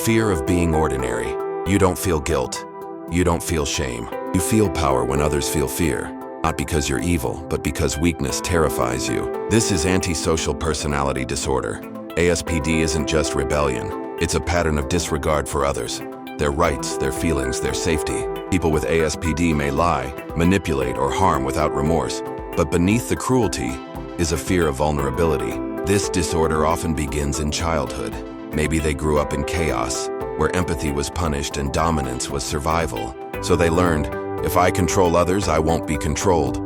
fear of being ordinary. You don't feel guilt. You don't feel shame. You feel power when others feel fear. Not because you're evil, but because weakness terrifies you. This is Antisocial Personality Disorder. ASPD isn't just rebellion. It's a pattern of disregard for others, their rights, their feelings, their safety. People with ASPD may lie, manipulate, or harm without remorse, but beneath the cruelty is a fear of vulnerability. This disorder often begins in childhood. Maybe they grew up in chaos, where empathy was punished and dominance was survival. So they learned, if I control others, I won't be controlled.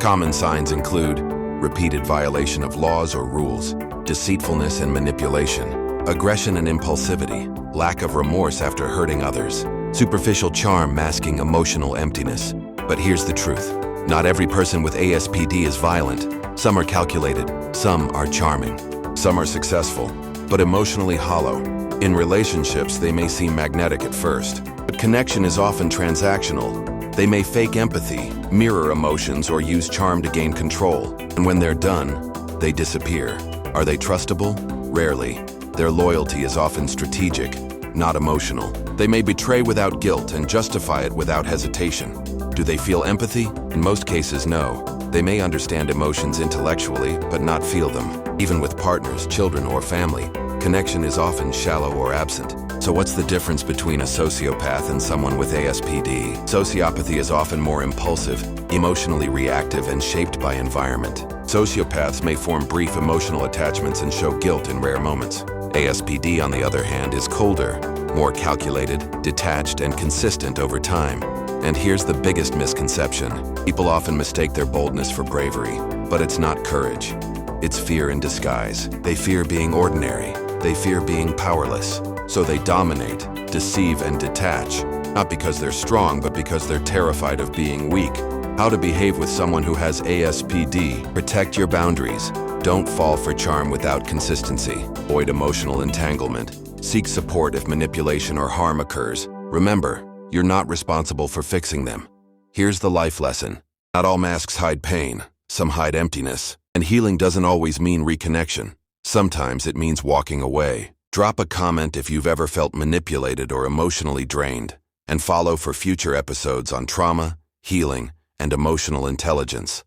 Common signs include repeated violation of laws or rules, deceitfulness and manipulation, aggression and impulsivity, lack of remorse after hurting others, superficial charm masking emotional emptiness. But here's the truth. Not every person with ASPD is violent. Some are calculated, some are charming, some are successful, but emotionally hollow. In relationships, they may seem magnetic at first, but connection is often transactional. They may fake empathy, mirror emotions, or use charm to gain control. And when they're done, they disappear. Are they trustable? Rarely. Their loyalty is often strategic, not emotional. They may betray without guilt and justify it without hesitation. Do they feel empathy? In most cases, no. They may understand emotions intellectually, but not feel them. Even with partners, children, or family, connection is often shallow or absent. So what's the difference between a sociopath and someone with ASPD? Sociopathy is often more impulsive, emotionally reactive, and shaped by environment. Sociopaths may form brief emotional attachments and show guilt in rare moments. ASPD, on the other hand, is colder, more calculated, detached, and consistent over time. And here's the biggest misconception. People often mistake their boldness for bravery, but it's not courage. It's fear in disguise. They fear being ordinary. They fear being powerless. So they dominate, deceive, and detach, not because they're strong, but because they're terrified of being weak. How to behave with someone who has ASPD. Protect your boundaries. Don't fall for charm without consistency. Avoid emotional entanglement. Seek support if manipulation or harm occurs. Remember, you're not responsible for fixing them. Here's the life lesson. Not all masks hide pain. Some hide emptiness. And healing doesn't always mean reconnection. Sometimes it means walking away. Drop a comment if you've ever felt manipulated or emotionally drained, and follow for future episodes on trauma, healing, and emotional intelligence.